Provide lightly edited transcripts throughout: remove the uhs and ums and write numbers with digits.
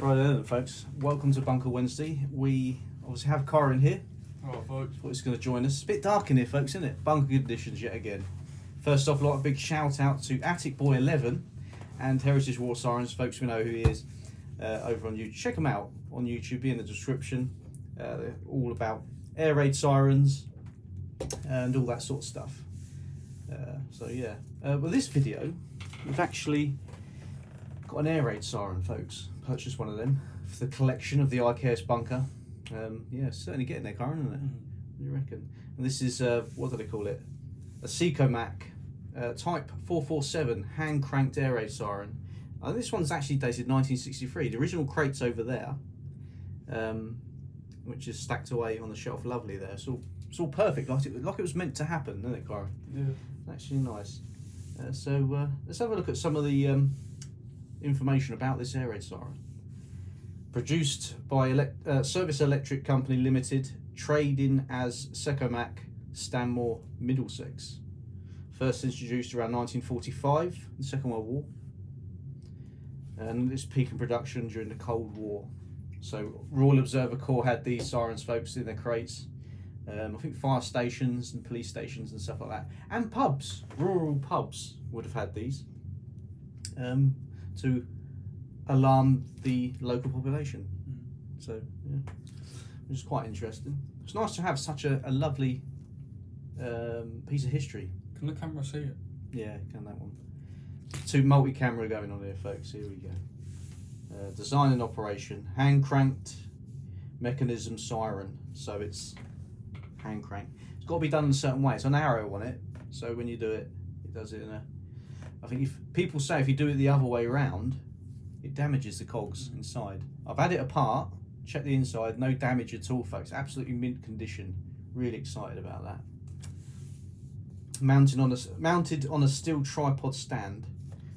Right then, folks. Welcome to Bunker Wednesday. We obviously have Cara in here. Alright, folks. Thought he's going to join us. It's a bit dark in here, folks, isn't it? Bunker conditions yet again. First off, a big shout out to Attic Boy 11 and Heritage War Sirens. Folks, we know who he is over on YouTube. Check them out on YouTube. Be in the description. They're all about air raid sirens and all that sort of stuff. With this video, we've actually got an air raid siren, folks. Purchased one of them for the collection of the IKS bunker. Certainly getting there, Karen, isn't it? What do you reckon? And this is, what do they call it? A Secomac Type 447 hand cranked air raid siren. This one's actually dated 1963. The original crate's over there, which is stacked away on the shelf. Lovely there. It's all perfect, like it was meant to happen, isn't it, Karen? Yeah. Actually nice. Let's have a look at some of the information about this air raid siren. Produced by Service Electric Company Limited, trading as Secomac, Stanmore, Middlesex. First introduced around 1945, the Second World War. And this peak in production during the Cold War. So Royal Observer Corps had these sirens, folks, in their crates. I think fire stations and police stations and stuff like that. And pubs, rural pubs would have had these to alarm the local population. So, yeah, which is quite interesting. It's nice to have such a lovely piece of history. Can the camera see it? Yeah, can that one. Two multi-camera going on here, folks. Here we go. Design and operation. Hand cranked mechanism siren. So it's hand crank. It's got to be done in a certain way. It's an arrow on it. So when you do it, it does it in a... I think if people say if you do it the other way around, it damages the cogs inside. I've had it apart, checked the inside, no damage at all, folks. Absolutely mint condition. Really excited about that. Mounted on a steel tripod stand.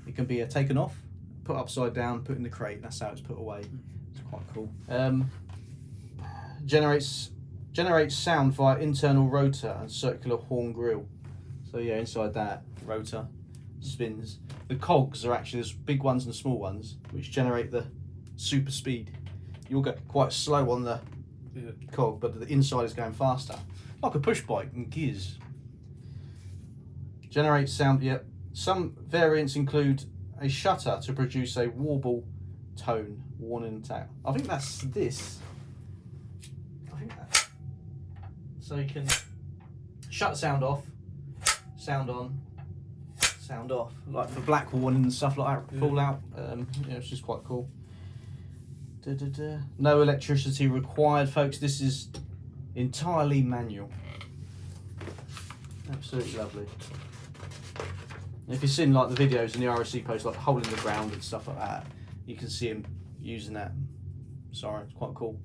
It can be taken off, put upside down, put in the crate. That's how it's put away. It's quite cool. Generates sound via internal rotor and circular horn grill. So yeah, inside that rotor spins. The cogs are actually there's big ones and small ones, which generate the super speed. You'll get quite slow on the cog, but the inside is going faster, like a push bike and gears. Generates sound. Yep. Some variants include a shutter to produce a warble tone, warning attack. I think that's this. So you can shut the sound off, sound on, sound off, like for black warning and stuff like that, fallout. It's just quite cool. No electricity required, folks. This is entirely manual. Absolutely lovely. If you've seen like the videos and the RSC posts, like holding the ground and stuff like that, you can see him using that. Sorry, it's quite cool.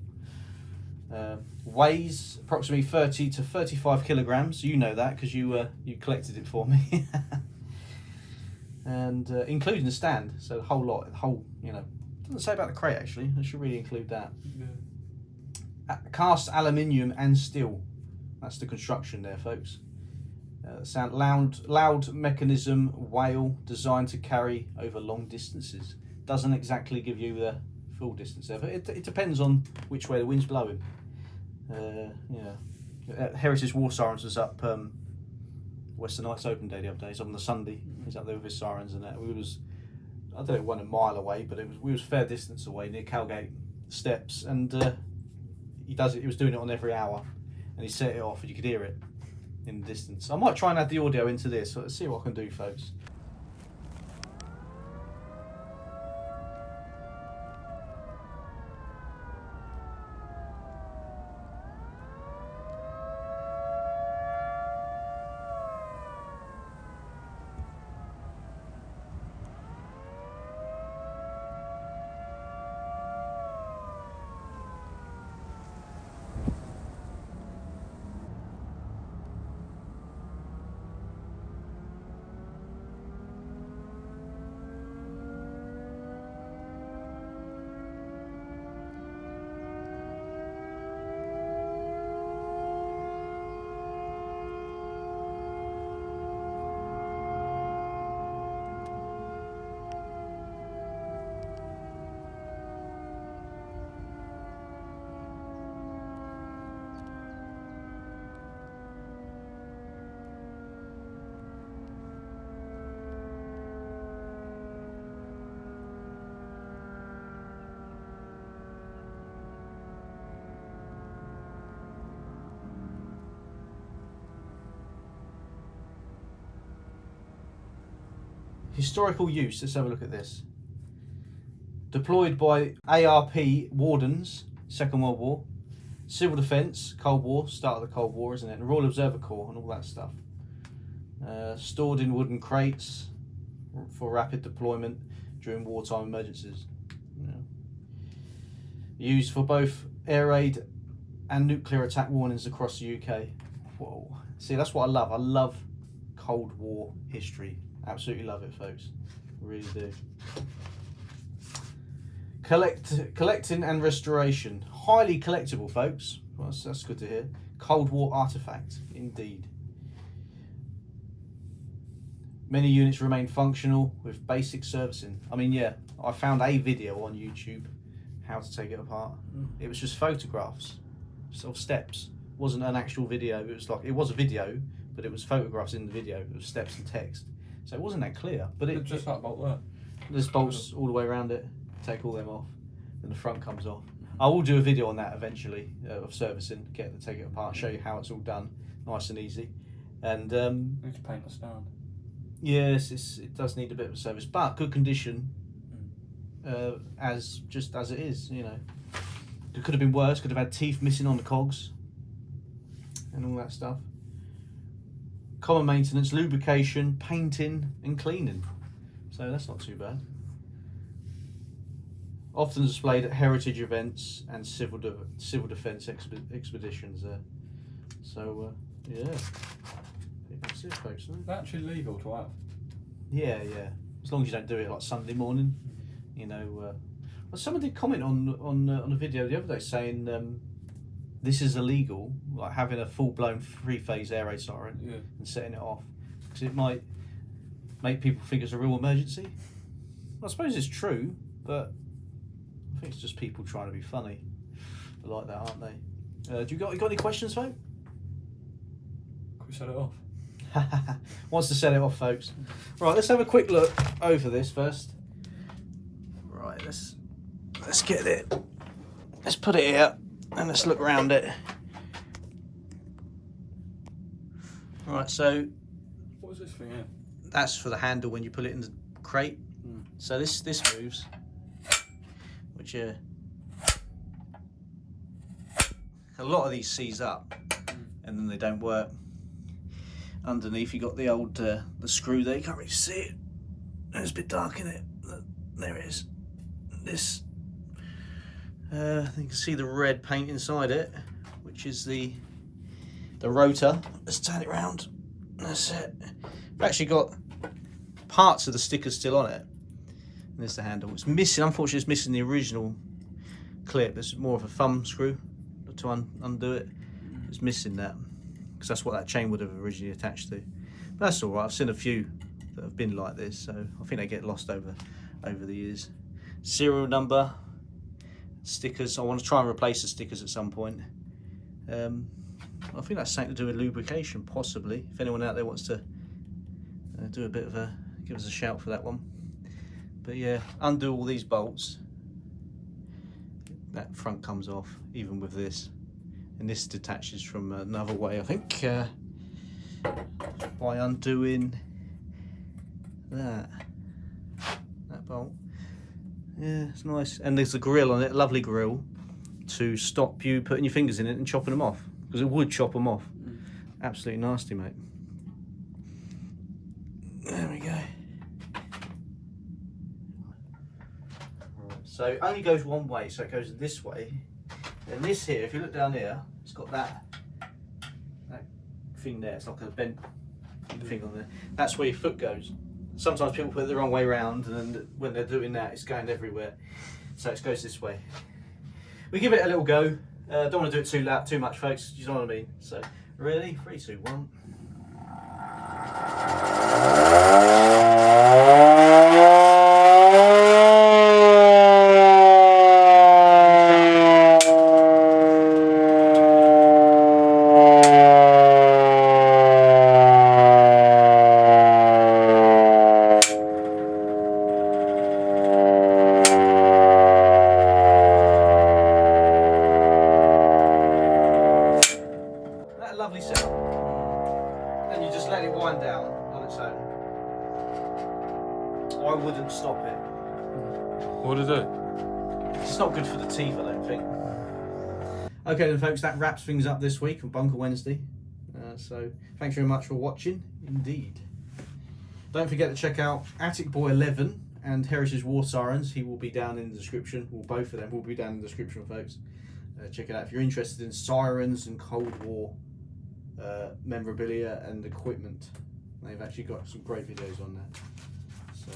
Weighs approximately 30 to 35 kilograms. You know that because you collected it for me. And including the stand, so the whole lot, doesn't say about the crate actually. I should really include that. Yeah. Cast aluminium and steel. That's the construction there, folks. Sound loud mechanism whale designed to carry over long distances. Doesn't exactly give you the full distance there, but it depends on which way the wind's blowing. Heritage War Sirens was up Western Knights Open Day the other day. It's on the Sunday. He's up there with his sirens and that. I don't know, it wasn't a mile away, but we was fair distance away near Calgate Steps, and he was doing it on every hour, and he set it off, and you could hear it in the distance. I might try and add the audio into this. So let's see what I can do, folks. Historical use. Let's have a look at this. Deployed by ARP Wardens, Second World War. Civil Defence, Cold War, start of the Cold War, isn't it? And Royal Observer Corps and all that stuff. Stored in wooden crates for rapid deployment during wartime emergencies. Yeah. Used for both air raid and nuclear attack warnings across the UK. Whoa. See, that's what I love. I love Cold War history. Absolutely love it, folks. Really do. Collecting and restoration. Highly collectible, folks. Well, that's good to hear. Cold War artifact, indeed. Many units remain functional with basic servicing. I mean, yeah, I found a video on YouTube how to take it apart. It was just photographs of steps. It wasn't an actual video. It was a video, but it was photographs in the video. It was steps and text. So it wasn't that clear. But It's just that bolt there. There's bolts all the way around it. Take all them off, then the front comes off. I will do a video on that eventually of servicing, take it apart, show you how it's all done, nice and easy. And Need to paint the stand. yes, it does need a bit of a service, but good condition, as it is. You know, it could have been worse. Could have had teeth missing on the cogs, and all that stuff. Common maintenance, lubrication, painting, and cleaning. So that's not too bad. Often displayed at heritage events and civil defence expeditions there. So, yeah. I think that's it, folks. Isn't it? Is that actually legal to have? Yeah. As long as you don't do it like Sunday morning, you know. Well, someone did comment on a video the other day saying this is illegal, like having a full-blown three-phase air raid siren and setting it off, because it might make people think it's a real emergency. I suppose it's true, but I think it's just people trying to be funny. They're like that, aren't they? You got any questions, folks? Could we set it off? Wants to set it off, folks. Right, let's have a quick look over this first. Right, let's get it. Let's put it here and let's look around it. Right, so What is this thing here? that's for the handle when you put it in the crate. So this moves, which a lot of these seize up and then they don't work. Underneath you got the old the screw there. You can't really see it. It's a bit dark in it. There it is. This you can see the red paint inside it, which is the rotor. Let's turn it around. That's it. We've actually got parts of the sticker still on it. And there's the handle. It's missing. Unfortunately, it's missing the original clip. There's more of a thumb screw to undo it. It's missing that, because that's what that chain would have originally attached to. But that's all right. I've seen a few that have been like this, so I think they get lost over the years. Serial number, stickers. I want to try and replace the stickers at some point. I think that's something to do with lubrication, possibly. If anyone out there wants to do a bit of give us a shout for that one. But yeah, undo all these bolts. That front comes off, even with this. And this detaches from another way, I think, by undoing that bolt. Yeah, it's nice. And there's a grill on it, lovely grill, to stop you putting your fingers in it and chopping them off, because it would chop them off. Absolutely nasty, mate. There we go. Right, so it only goes one way, so it goes this way. And this here, if you look down here, it's got that thing there. It's like a bent thing on there. That's where your foot goes. Sometimes people put it the wrong way around, and then when they're doing that, it's going everywhere. So it goes this way. We give it a little go. Don't want to do it too much, folks. You know what I mean? So, ready? 3, 2, 1. Lovely sound, and you just let it wind down on its own. wouldn't stop it. What did it do? It's not good for the teeth, I don't think. Okay then folks, that wraps things up this week on Bunker Wednesday. So thanks very much for watching, indeed. Don't forget to check out Attic Boy 11 and Heritage War Sirens. He will be down in the description. Well, both of them will be down in the description, folks. Check it out if you're interested in sirens and Cold War memorabilia and equipment. They've actually got some great videos on that. So,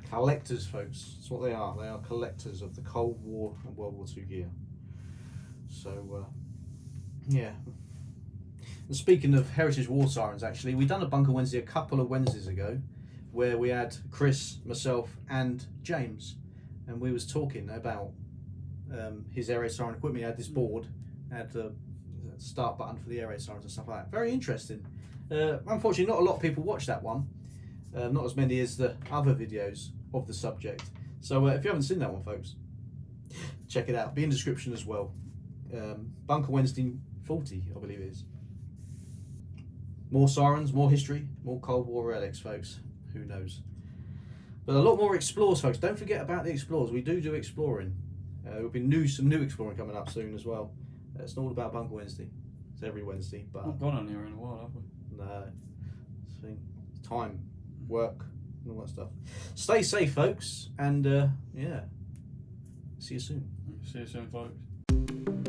collectors, folks. That's what they are. They are collectors of the Cold War and World War II gear. So, yeah. And speaking of Heritage War Sirens, actually, we done a Bunker Wednesday a couple of Wednesdays ago, where we had Chris, myself, and James, and we was talking about his air raid siren equipment. He had this board, had the start button for the air raid sirens and stuff like that. Very interesting. Unfortunately, not a lot of people watch that one. Not as many as the other videos of the subject. So if you haven't seen that one, folks, check it out. Be in the description as well. Bunker Wednesday 40, I believe it is. More sirens, more history, more Cold War relics, folks. Who knows? But a lot more explorers, folks. Don't forget about the explorers. We do exploring. There'll be some new exploring coming up soon as well. It's not all about Bunker Wednesday. It's every Wednesday, but Not gone on here in a while, have we? no. It's time, work, and all that stuff. Stay safe, folks, and yeah. See you soon. See you soon, folks.